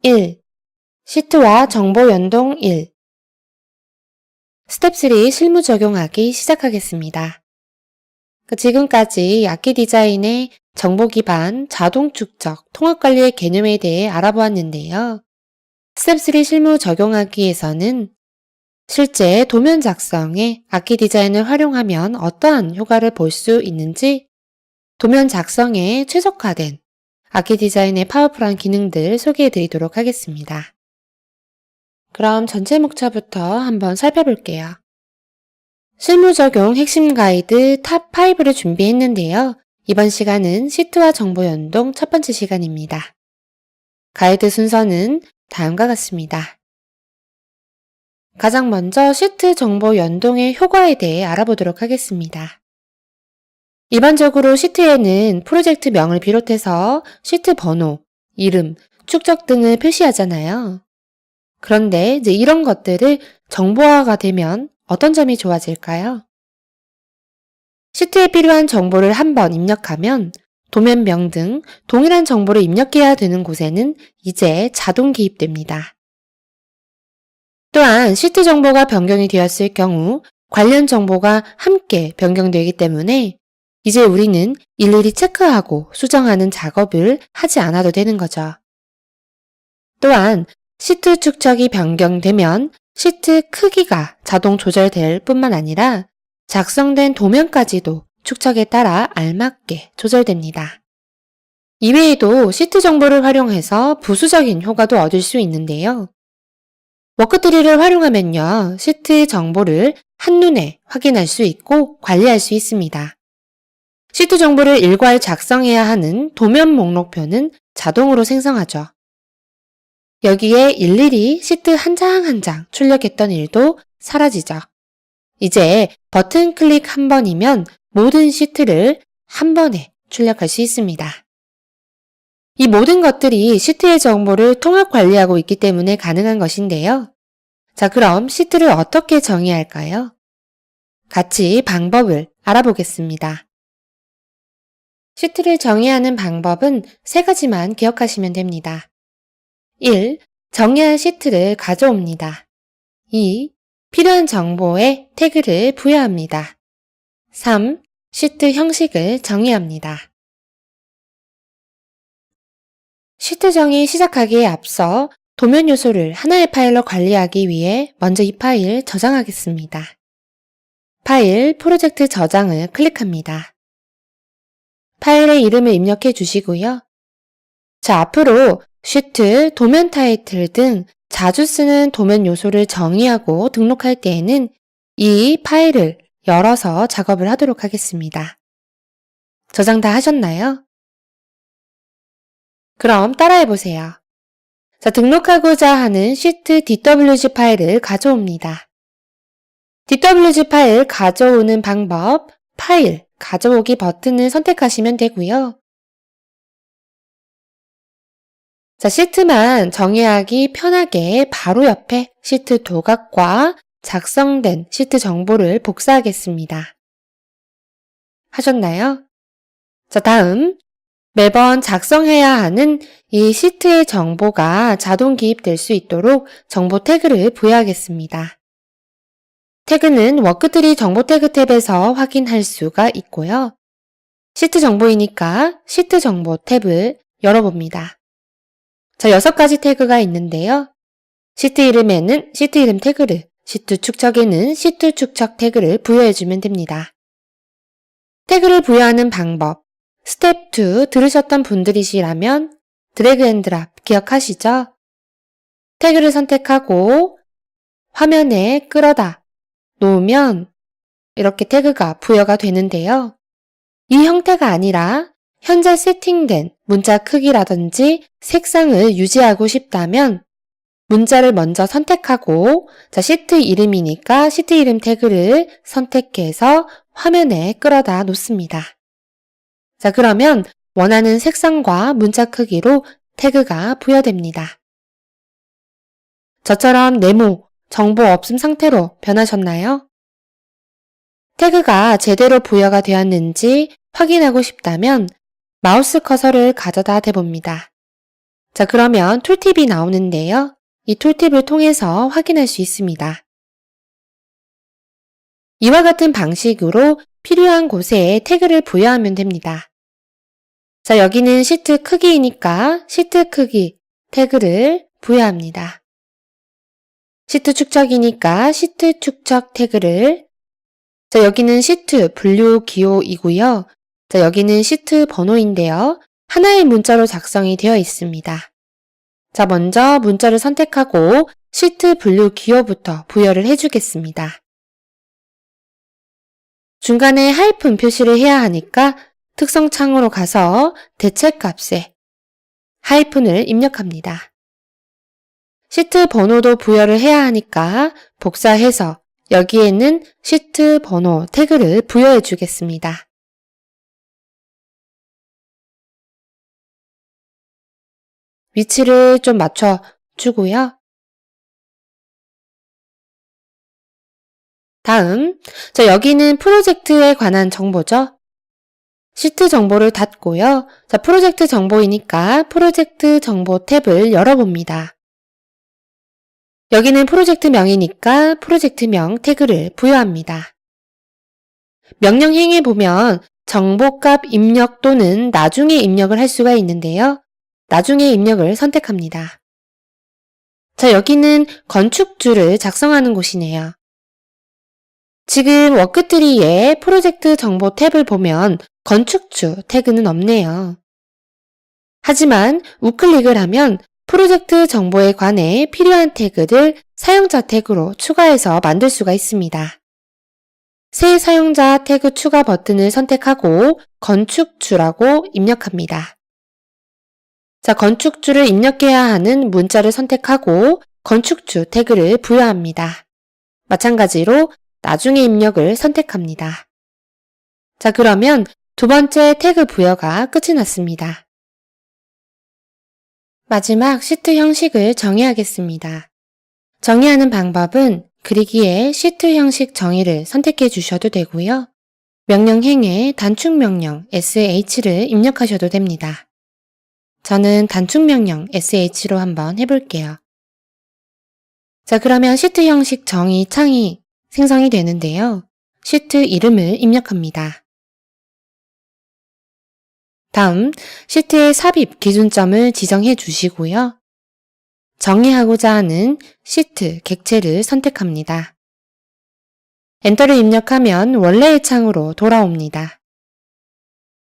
1. 시트와 정보 연동 1. 스텝 3 실무 적용하기 시작하겠습니다. 지금까지 악기 디자인의 정보 기반, 자동 축적, 통합 관리의 개념에 대해 알아보았는데요. 스텝 3 실무 적용하기에서는 실제 도면 작성에 악기 디자인을 활용하면 어떠한 효과를 볼 수 있는지 도면 작성에 최적화된 악기 디자인의 파워풀한 기능들 소개해 드리도록 하겠습니다. 그럼 전체 목차부터 한번 살펴볼게요. 실무 적용 핵심 가이드 탑 5를 준비했는데요. 이번 시간은 시트와 정보 연동 첫 번째 시간입니다. 가이드 순서는 다음과 같습니다. 가장 먼저 시트 정보 연동의 효과에 대해 알아보도록 하겠습니다. 일반적으로 시트에는 프로젝트 명을 비롯해서 시트 번호, 이름, 축적 등을 표시하잖아요. 그런데 이런 것들을 정보화가 되면 어떤 점이 좋아질까요? 시트에 필요한 정보를 한번 입력하면 도면명 등 동일한 정보를 입력해야 되는 곳에는 이제 자동 기입됩니다. 또한 시트 정보가 변경이 되었을 경우 관련 정보가 함께 변경되기 때문에 이제 우리는 일일이 체크하고 수정하는 작업을 하지 않아도 되는 거죠. 또한 시트 축적이 변경되면 시트 크기가 자동 조절될 뿐만 아니라 작성된 도면까지도 축적에 따라 알맞게 조절됩니다. 이외에도 시트 정보를 활용해서 부수적인 효과도 얻을 수 있는데요. 워크트리를 활용하면요, 시트 정보를 한눈에 확인할 수 있고 관리할 수 있습니다. 시트 정보를 일괄 작성해야 하는 도면 목록표는 자동으로 생성하죠. 여기에 일일이 시트 한 장 한 장 출력했던 일도 사라지죠. 이제 버튼 클릭 한 번이면 모든 시트를 한 번에 출력할 수 있습니다. 이 모든 것들이 시트의 정보를 통합 관리하고 있기 때문에 가능한 것인데요. 자, 그럼 시트를 어떻게 정의할까요? 같이 방법을 알아보겠습니다. 시트를 정의하는 방법은 세 가지만 기억하시면 됩니다. 1. 정의한 시트를 가져옵니다. 2. 필요한 정보에 태그를 부여합니다. 3. 시트 형식을 정의합니다. 시트 정의 시작하기에 앞서 도면 요소를 하나의 파일로 관리하기 위해 먼저 이 파일 저장하겠습니다. 파일 프로젝트 저장을 클릭합니다. 파일의 이름을 입력해 주시고요. 자, 앞으로 시트, 도면 타이틀 등 자주 쓰는 도면 요소를 정의하고 등록할 때에는 이 파일을 열어서 작업을 하도록 하겠습니다. 저장 다 하셨나요? 그럼 따라해 보세요. 자, 등록하고자 하는 시트 DWG 파일을 가져옵니다. DWG 파일 가져오는 방법, 파일 가져오기 버튼을 선택하시면 되고요. 자, 시트만 정의하기 편하게 바로 옆에 시트 도각과 작성된 시트 정보를 복사하겠습니다. 하셨나요? 자, 다음 매번 작성해야 하는 이 시트의 정보가 자동 기입될 수 있도록 정보 태그를 부여하겠습니다. 태그는 워크트리 정보 태그 탭에서 확인할 수가 있고요. 시트 정보이니까 시트 정보 탭을 열어봅니다. 자, 6가지 태그가 있는데요. 시트 이름에는 시트 이름 태그를, 시트 축적에는 시트 축적 태그를 부여해주면 됩니다. 태그를 부여하는 방법, 스텝 2 들으셨던 분들이시라면 드래그 앤 드랍 기억하시죠? 태그를 선택하고 화면에 끌어다 놓으면 이렇게 태그가 부여가 되는데요. 이 형태가 아니라 현재 세팅된 문자 크기라든지 색상을 유지하고 싶다면 문자를 먼저 선택하고 시트 이름이니까 시트 이름 태그를 선택해서 화면에 끌어다 놓습니다. 자, 그러면 원하는 색상과 문자 크기로 태그가 부여됩니다. 저처럼 네모, 정보 없음 상태로 변하셨나요? 태그가 제대로 부여가 되었는지 확인하고 싶다면 마우스 커서를 가져다 대봅니다. 자, 그러면 툴팁이 나오는데요. 이 툴팁을 통해서 확인할 수 있습니다. 이와 같은 방식으로 필요한 곳에 태그를 부여하면 됩니다. 자, 여기는 시트 크기이니까 시트 크기 태그를 부여합니다. 시트 축척이니까 시트 축척 태그를, 자, 여기는 시트 분류 기호이고요. 자, 여기는 시트 번호인데요. 하나의 문자로 작성이 되어 있습니다. 자, 먼저 문자를 선택하고 시트 분류 기호부터 부여를 해주겠습니다. 중간에 하이픈 표시를 해야 하니까 특성 창으로 가서 대체값에 하이픈을 입력합니다. 시트 번호도 부여를 해야 하니까 복사해서 여기에는 시트 번호 태그를 부여해 주겠습니다. 위치를 좀 맞춰 주고요. 다음, 자, 여기는 프로젝트에 관한 정보죠. 시트 정보를 닫고요. 자, 프로젝트 정보이니까 프로젝트 정보 탭을 열어봅니다. 여기는 프로젝트명이니까 프로젝트명 태그를 부여합니다. 명령행에 보면 정보값 입력 또는 나중에 입력을 할 수가 있는데요. 나중에 입력을 선택합니다. 자, 여기는 건축주를 작성하는 곳이네요. 지금 워크트리에 프로젝트 정보 탭을 보면 건축주 태그는 없네요. 하지만 우클릭을 하면 프로젝트 정보에 관해 필요한 태그를 사용자 태그로 추가해서 만들 수가 있습니다. 새 사용자 태그 추가 버튼을 선택하고 건축주라고 입력합니다. 자, 건축주를 입력해야 하는 문자를 선택하고 건축주 태그를 부여합니다. 마찬가지로 나중에 입력을 선택합니다. 자, 그러면 두 번째 태그 부여가 끝이 났습니다. 마지막 시트 형식을 정의하겠습니다. 정의하는 방법은 그리기에 시트 형식 정의를 선택해 주셔도 되고요. 명령행에 단축명령 sh를 입력하셔도 됩니다. 저는 단축명령 sh로 한번 해볼게요. 자, 그러면 시트 형식 정의 창이 생성이 되는데요. 시트 이름을 입력합니다. 다음, 시트의 삽입 기준점을 지정해 주시고요. 정의하고자 하는 시트 객체를 선택합니다. 엔터를 입력하면 원래의 창으로 돌아옵니다.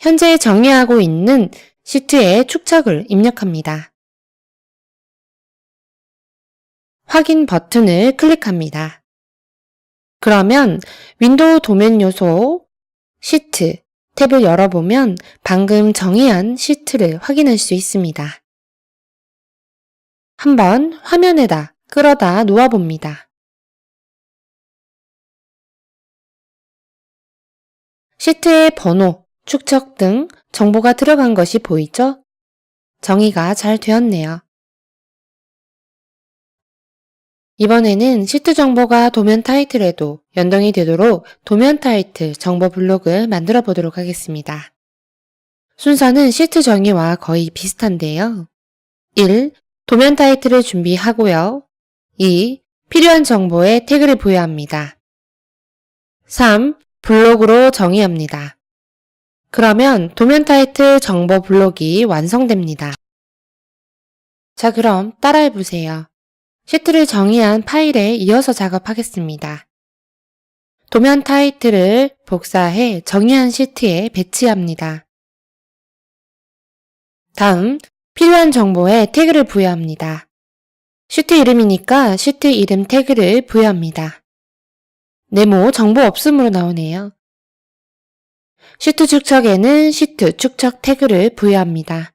현재 정의하고 있는 시트의 축척을 입력합니다. 확인 버튼을 클릭합니다. 그러면 윈도우 도면 요소 시트 탭을 열어보면 방금 정의한 시트를 확인할 수 있습니다. 한번 화면에다 끌어다 놓아봅니다. 시트의 번호, 축척 등 정보가 들어간 것이 보이죠? 정의가 잘 되었네요. 이번에는 시트 정보가 도면 타이틀에도 연동이 되도록 도면 타이틀 정보 블록을 만들어 보도록 하겠습니다. 순서는 시트 정의와 거의 비슷한데요. 1. 도면 타이틀을 준비하고요. 2. 필요한 정보에 태그를 부여합니다. 3. 블록으로 정의합니다. 그러면 도면 타이틀 정보 블록이 완성됩니다. 자, 그럼 따라해보세요. 시트를 정의한 파일에 이어서 작업하겠습니다. 도면 타이틀을 복사해 정의한 시트에 배치합니다. 다음, 필요한 정보에 태그를 부여합니다. 시트 이름이니까 시트 이름 태그를 부여합니다. 네모 정보 없음으로 나오네요. 시트 축척에는 시트 축척 태그를 부여합니다.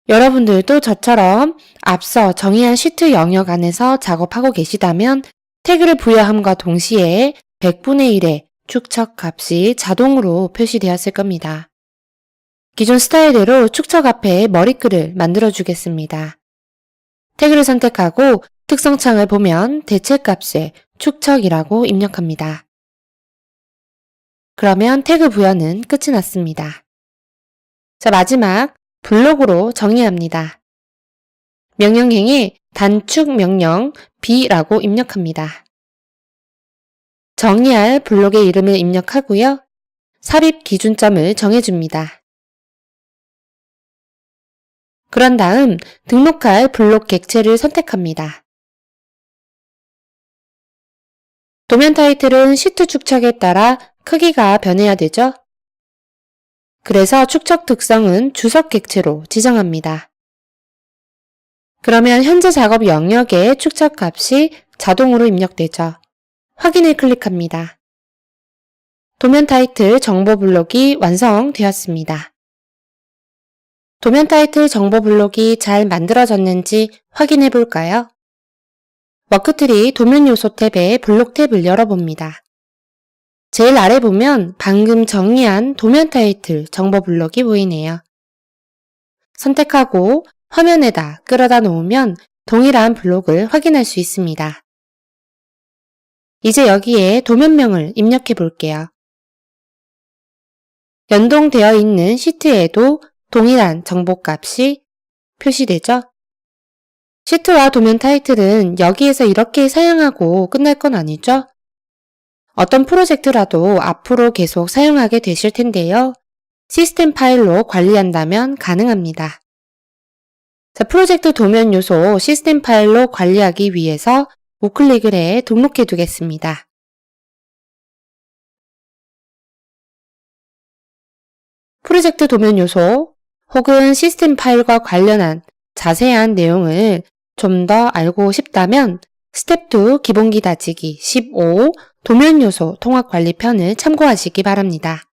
여러분들도 저처럼 앞서 정의한 시트 영역 안에서 작업하고 계시다면 태그를 부여함과 동시에 100분의 1의 축척 값이 자동으로 표시되었을 겁니다. 기존 스타일대로 축척 앞에 머리글을 만들어 주겠습니다. 태그를 선택하고 특성창을 보면 대체값에 축척이라고 입력합니다. 그러면 태그 부여는 끝이 났습니다. 자, 마지막 블록으로 정의합니다. 명령행에 단축 명령 B라고 입력합니다. 정의할 블록의 이름을 입력하고요. 삽입 기준점을 정해줍니다. 그런 다음 등록할 블록 객체를 선택합니다. 도면 타이틀은 시트 축척에 따라 크기가 변해야 되죠? 그래서 축척 특성은 주석 객체로 지정합니다. 그러면 현재 작업 영역에 축척 값이 자동으로 입력되죠. 확인을 클릭합니다. 도면 타이틀 정보 블록이 완성되었습니다. 도면 타이틀 정보 블록이 잘 만들어졌는지 확인해 볼까요? 워크트리 도면 요소 탭의 블록 탭을 열어봅니다. 제일 아래 보면 방금 정의한 도면 타이틀 정보 블록이 보이네요. 선택하고 화면에다 끌어다 놓으면 동일한 블록을 확인할 수 있습니다. 이제 여기에 도면명을 입력해 볼게요. 연동되어 있는 시트에도 동일한 정보값이 표시되죠? 시트와 도면 타이틀은 여기에서 이렇게 사용하고 끝날 건 아니죠? 어떤 프로젝트라도 앞으로 계속 사용하게 되실 텐데요. 시스템 파일로 관리한다면 가능합니다. 자, 프로젝트 도면 요소 시스템 파일로 관리하기 위해서 우클릭을 해 등록해 두겠습니다. 프로젝트 도면 요소 혹은 시스템 파일과 관련한 자세한 내용을 좀 더 알고 싶다면 스텝 2 기본기 다지기 15 도면 요소 통합 관리 편을 참고하시기 바랍니다.